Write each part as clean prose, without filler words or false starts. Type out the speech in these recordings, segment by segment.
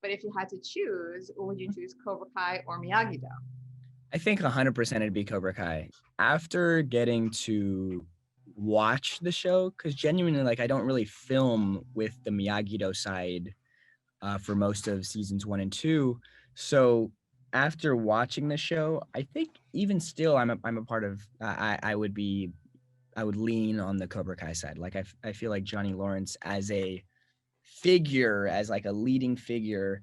But if you had to choose, would you choose Cobra Kai or Miyagi-Do? I think 100% it'd be Cobra Kai. After getting to watch the show, because genuinely, like, I don't really film with the Miyagi-Do side for most of seasons 1 and 2. So after watching the show, I think even still, I'm a part of. I would lean on the Cobra Kai side. Like I feel like Johnny Lawrence as a figure, as like a leading figure,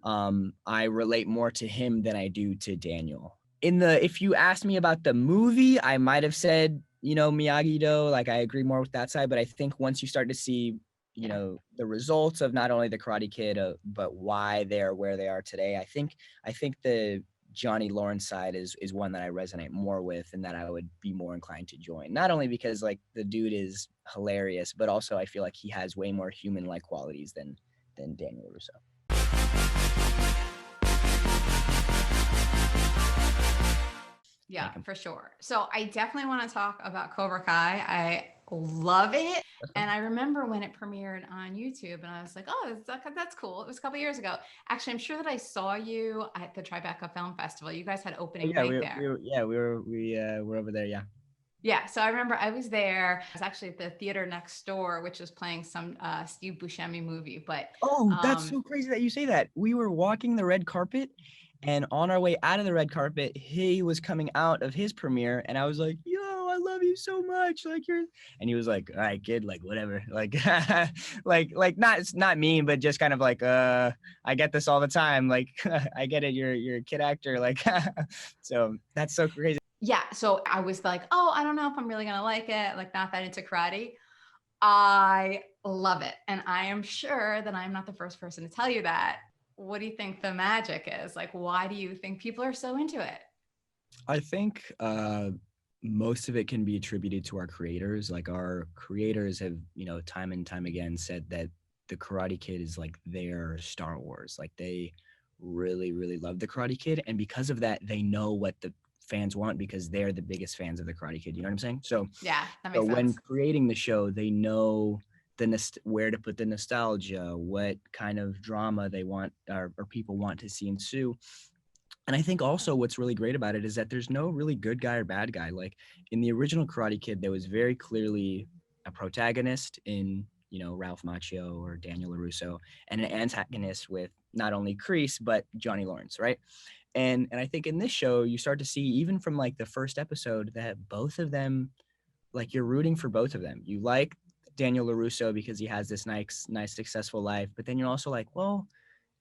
I relate more to him than I do to Daniel. If you asked me about the movie, I might have said, Miyagi-Do, like I agree more with that side. But I think once you start to see, the results of not only the Karate Kid, but why they're where they are today, I think the Johnny Lawrence side is one that I resonate more with and that I would be more inclined to join. Not only because like the dude is hilarious, but also I feel like he has way more human-like qualities than Daniel Russo. Yeah, for sure. So I definitely want to talk about Cobra Kai. I love it. And I remember when it premiered on YouTube and I was like, oh, that's cool. It was a couple years ago. Actually, I'm sure that I saw you at the Tribeca Film Festival. You guys had opening night there. We were over there. Yeah. Yeah. So I remember I was there. I was actually at the theater next door, which was playing some Steve Buscemi movie. But that's so crazy that you say that. We were walking the red carpet, and on our way out of the red carpet, he was coming out of his premiere, and I was like, yo, I love you so much. Like and he was like, all right, kid, like whatever. Like, like not mean, but just kind of like, I get this all the time. Like, I get it. You're a kid actor. Like, so that's so crazy. Yeah. So I was like, oh, I don't know if I'm really going to like it. Like, not that into karate. I love it. And I am sure that I'm not the first person to tell you that. What do you think the magic is? Like, why do you think people are so into it? I think most of it can be attributed to our creators. Like our creators have, time and time again said that the Karate Kid is like their Star Wars. Like they really, really love the Karate Kid. And because of that, they know what the fans want because they're the biggest fans of the Karate Kid. You know what I'm saying? So yeah, that makes sense. When creating the show, they know where to put the nostalgia, what kind of drama they want or people want to see ensue. And I think also what's really great about it is that there's no really good guy or bad guy. Like in the original Karate Kid, there was very clearly a protagonist in, Ralph Macchio or Daniel LaRusso, and an antagonist with not only Kreese, but Johnny Lawrence, right? And I think in this show, you start to see, even from like the first episode, that both of them, like you're rooting for both of them. You like Daniel LaRusso because he has this nice, successful life, but then you're also like, well,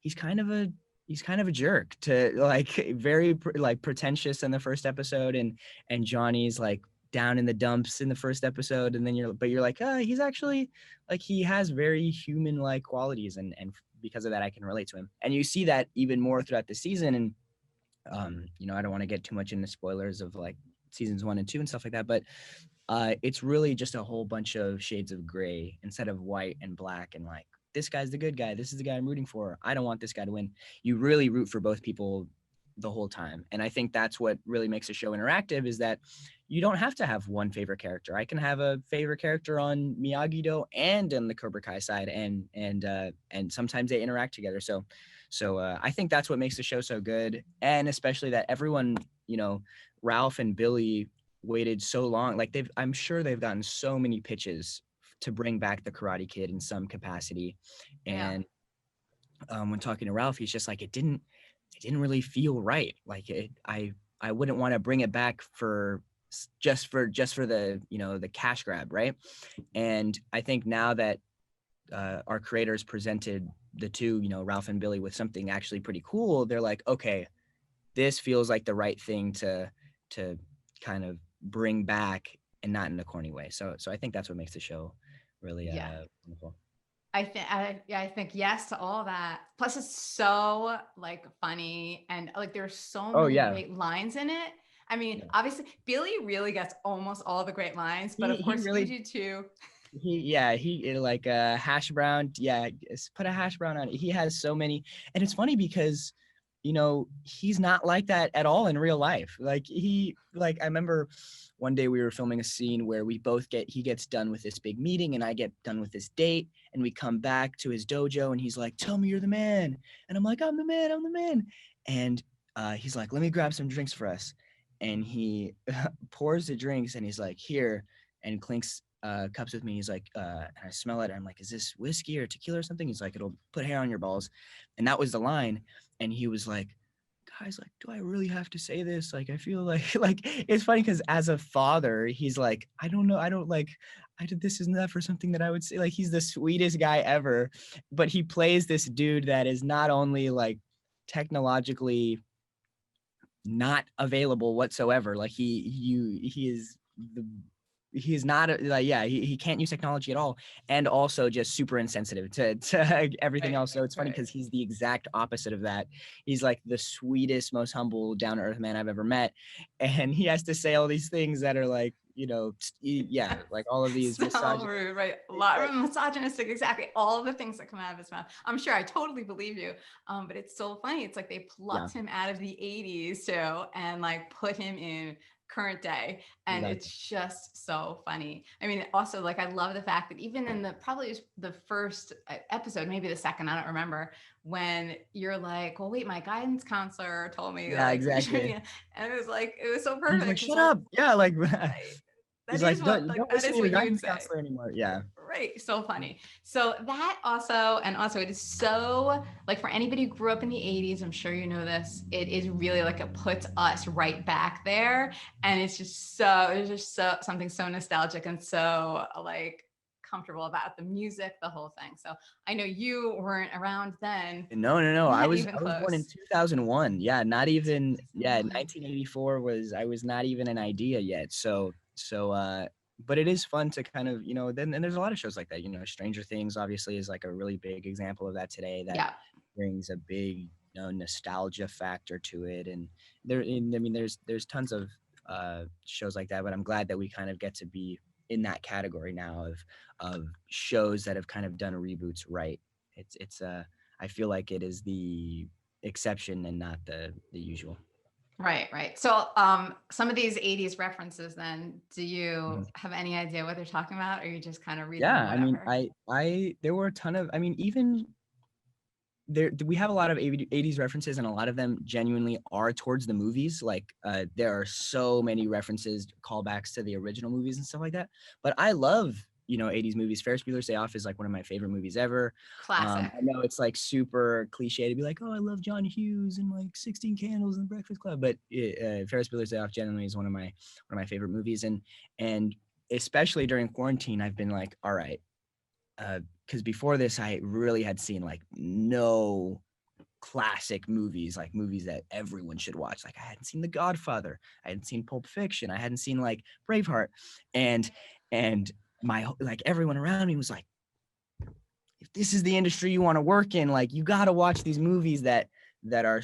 he's kind of a jerk to like very like pretentious in the first episode, and Johnny's like down in the dumps in the first episode, and then you're like, he's actually like he has very human like qualities, and because of that I can relate to him. And you see that even more throughout the season. And I don't want to get too much into spoilers of like seasons 1 and 2 and stuff like that, but it's really just a whole bunch of shades of gray instead of white and black and like, this guy's the good guy, this is the guy I'm rooting for, I don't want this guy to win. You really root for both people the whole time. And I think that's what really makes a show interactive, is that you don't have to have one favorite character. I can have a favorite character on Miyagi-Do and on the Cobra Kai side, and sometimes they interact together. So I think that's what makes the show so good. And especially that everyone, Ralph and Billy waited so long. Like I'm sure they've gotten so many pitches to bring back the Karate Kid in some capacity. And when talking to Ralph, he's just like, it didn't really feel right. Like I wouldn't want to bring it back for just for the, the cash grab. Right. And I think now that our creators presented the two, Ralph and Billy, with something actually pretty cool, they're like, okay, this feels like the right thing to kind of bring back, and not in a corny way. So I think that's what makes the show really wonderful. I think yes to all that. Plus it's so like funny, and like there's so many great lines in it. I mean, obviously Billy really gets almost all the great lines, but of course you do too. He like a hash brown. Yeah, put a hash brown on it. He has so many. And it's funny because you know, he's not like that at all in real life. Like I remember one day we were filming a scene where he gets done with this big meeting and I get done with this date, and we come back to his dojo and he's like, tell me you're the man. And I'm like, I'm the man. And he's like, let me grab some drinks for us. And he pours the drinks and he's like, here, and clinks cups with me. He's like, and I smell it. And I'm like, is this whiskey or tequila or something? He's like, it'll put hair on your balls. And that was the line. And he was like, guys, like, do I really have to say this? Like, I feel like it's funny because as a father, he's like, I don't know. This isn't that for something that I would say. Like, he's the sweetest guy ever. But he plays this dude that is not only like technologically not available whatsoever. Like he is not like, yeah, he can't use technology at all, and also just super insensitive to everything else. So it's funny because he's the exact opposite of that. He's like the sweetest, most humble, down-to-earth man I've ever met, and he has to say all these things that are like, you know, yeah, like all of these so rude, right? A lot of misogynistic, exactly. All of the things that come out of his mouth. I'm sure I totally believe you. But it's so funny. It's like they plucked him out of the 80s too and like put him in current day, and it's just so funny. I mean, also, like, I love the fact that even in probably the first episode, maybe the second, I don't remember, when you're like, well, wait, my guidance counselor told me, yeah, like, exactly, and it was so perfect. He's like, shut up, yeah, like He's like, don't listen to your guidance counselor anymore. Yeah. Right. So funny. So that also, and also it is so, like, for anybody who grew up in the 80s, I'm sure you know this, it is really like, it puts us right back there. And it's just so something so nostalgic and so like comfortable about the music, the whole thing. So I know you weren't around then. No. I was born in 2001. Yeah. Not even, 1984 I was not even an idea yet. So, but it is fun to kind of, you know, and there's a lot of shows like that, you know, Stranger Things obviously is like a really big example of that today, that brings a big, you know, nostalgia factor to it. And there's tons of shows like that, but I'm glad that we kind of get to be in that category now of shows that have kind of done reboots right. It's I feel like it is the exception and not the usual. Right. So some of these 80s references then, do you have any idea what they're talking about, or you just kind of read them? I mean, I there were a ton of, I mean, even there we have a lot of 80s references, and a lot of them genuinely are towards the movies. Like there are so many references, callbacks to the original movies and stuff like that. But I love, you know, 80s movies. Ferris Bueller's Day Off is like one of my favorite movies ever. Classic. I know it's like super cliche to be like, oh, I love John Hughes and like 16 Candles and Breakfast Club, but Ferris Bueller's Day Off genuinely is one of my favorite movies. And especially during quarantine, I've been like, all right, because before this, I really had seen like no classic movies, like movies that everyone should watch. Like I hadn't seen The Godfather, I hadn't seen Pulp Fiction, I hadn't seen like Braveheart, and my, like, everyone around me was like, if this is the industry you want to work in, like you got to watch these movies that are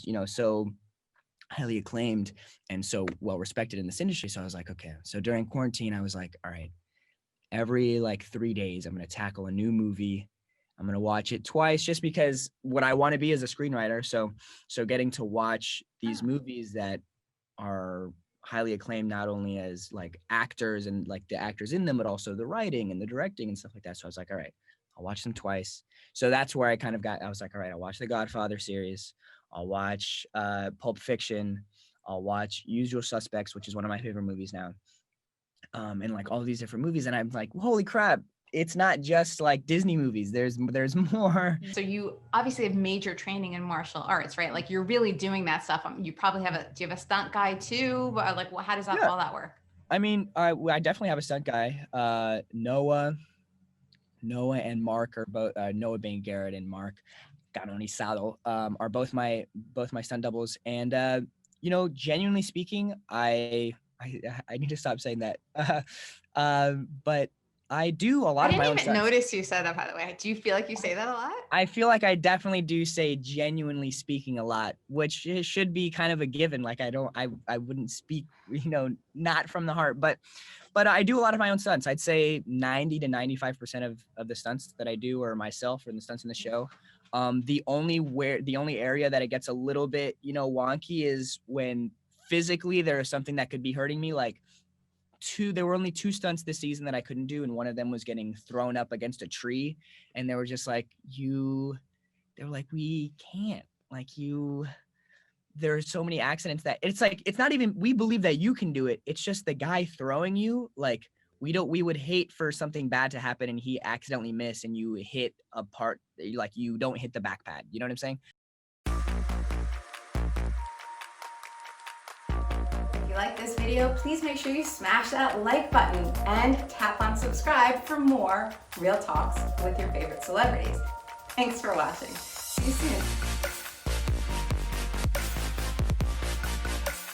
you know, so highly acclaimed and so well respected in this industry. So I was like, okay. So during quarantine, I was like, all right, every like 3 days, I'm going to tackle a new movie. I'm going to watch it twice just because what I want to be as a screenwriter. So getting to watch these movies that are highly acclaimed, not only as like actors and like the actors in them, but also the writing and the directing and stuff like that. So I was like, all right, I'll watch them twice. So that's where I was like, all right, I'll watch the Godfather series. I'll watch Pulp Fiction. I'll watch Usual Suspects, which is one of my favorite movies now. And like all these different movies. And I'm like, holy crap, it's not just like Disney movies. There's more. So you obviously have major training in martial arts, right? Like you're really doing that stuff. You probably do you have a stunt guy too? But like, how does all that work? I mean, I definitely have a stunt guy. Noah and Mark are both, Noah being Garrett and Mark Saddle, are both my stunt doubles. And you know, genuinely speaking, I need to stop saying that. But I do a lot of my own stunts. I didn't even notice you said that, by the way. Do you feel like you say that a lot? I feel like I definitely do say genuinely speaking a lot, which should be kind of a given. Like I wouldn't speak, you know, not from the heart, but I do a lot of my own stunts. I'd say 90 to 95% of the stunts that I do are myself, or the stunts in the show The only area that it gets a little bit, wonky is when physically there is something that could be hurting me. Like there were only 2 stunts this season that I couldn't do, and one of them was getting thrown up against a tree, and they were just like, they're like, we can't, like, there are so many accidents that it's like, it's not even, we believe that you can do it. It's just the guy throwing you, like, we would hate for something bad to happen and he accidentally miss and you hit a part, like you don't hit the back pad. You know what I'm saying? If you like this video, please make sure you smash that like button and tap on subscribe for more real talks with your favorite celebrities. Thanks for watching. See you soon.